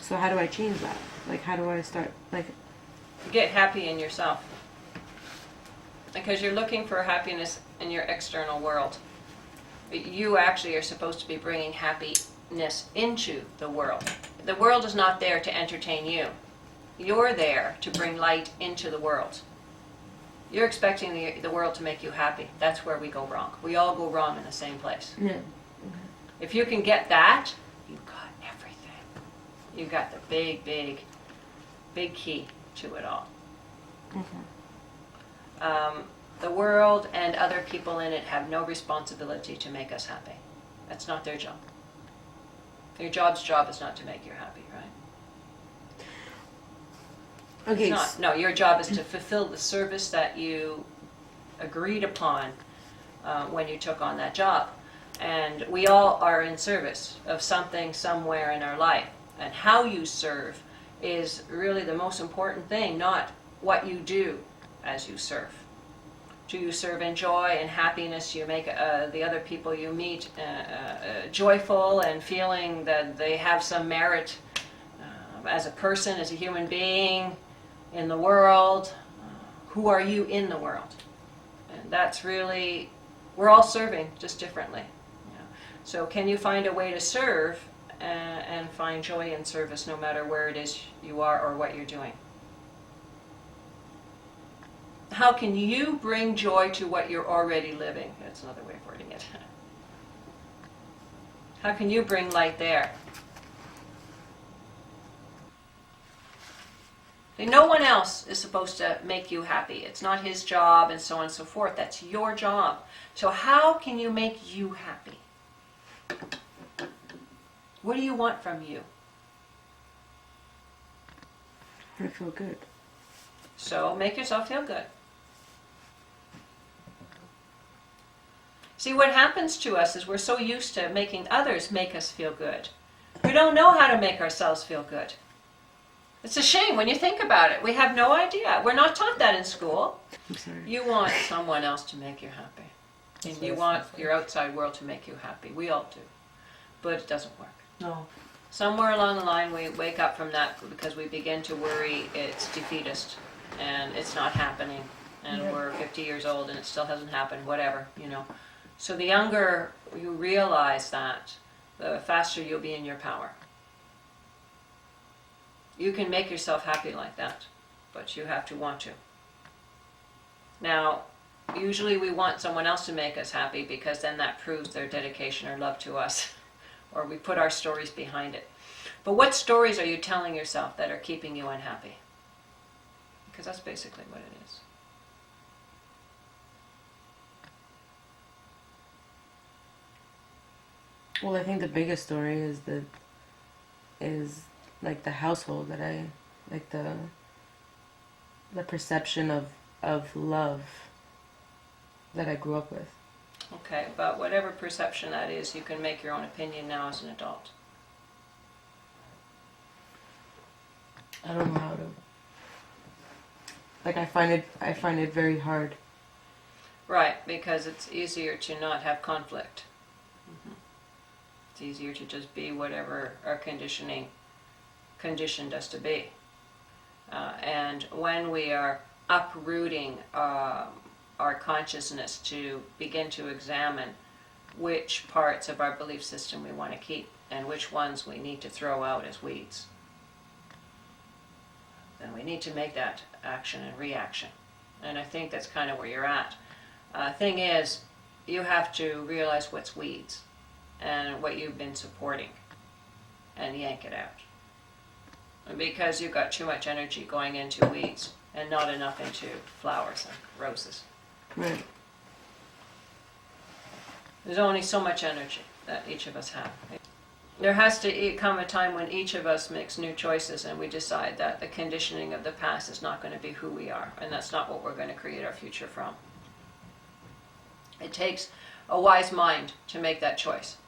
So how do I change that? Like, how do I start, like... Get happy in yourself. Because you're looking for happiness in your external world. But you actually are supposed to be bringing happiness into the world. The world is not there to entertain you. You're there to bring light into the world. You're expecting the world to make you happy. That's where we go wrong. We all go wrong in the same place. Yeah. Okay. If you can get that, you've got everything. You've got the big, big, big key to it all. Okay. The world and other people in it have no responsibility to make us happy. That's not their job. Your job is not to make you happy, right? Okay. It's not. No, your job is to fulfill the service that you agreed upon when you took on that job. And we all are in service of something somewhere in our life. And how you serve is really the most important thing, not what you do as you serve. Do you serve in joy and happiness? You make the other people you meet joyful and feeling that they have some merit as a person, as a human being in the world. Who are you in the world? And that's really, we're all serving just differently. Yeah. So can you find a way to serve and find joy in service no matter where it is you are or what you're doing? How can you bring joy to what you're already living? That's another way of wording it. How can you bring light there? No one else is supposed to make you happy. It's not his job and so on and so forth. That's your job. So how can you make you happy? What do you want from you? I feel good. So make yourself feel good. See, what happens to us is we're so used to making others make us feel good. We don't know how to make ourselves feel good. It's a shame when you think about it. We have no idea. We're not taught that in school. I'm sorry. You want someone else to make you happy. And you want your outside world to make you happy. We all do. But it doesn't work. No. Somewhere along the line we wake up from that because we begin to worry it's defeatist and it's not happening and we're 50 years old and it still hasn't happened, whatever, you know. So the younger you realize that, the faster you'll be in your power. You can make yourself happy like that, but you have to want to. Now, usually we want someone else to make us happy because then that proves their dedication or love to us, or we put our stories behind it. But what stories are you telling yourself that are keeping you unhappy? Because that's basically what it is. Well, I think the biggest story is like the household that I like, the perception of love that I grew up with. Okay, but whatever perception that is, you can make your own opinion now as an adult. I don't know how to. Like, I find it very hard. Right, because it's easier to not have conflict. It's easier to just be whatever our conditioning conditioned us to be. And when we are uprooting our consciousness to begin to examine which parts of our belief system we want to keep and which ones we need to throw out as weeds, then we need to make that action and reaction. And I think that's kind of where you're at. Thing is, you have to realize what's weeds and what you've been supporting and yank it out. Because you've got too much energy going into weeds and not enough into flowers and roses. Right. There's only so much energy that each of us have. There has to come a time when each of us makes new choices and we decide that the conditioning of the past is not going to be who we are, and that's not what we're going to create our future from. It takes a wise mind to make that choice.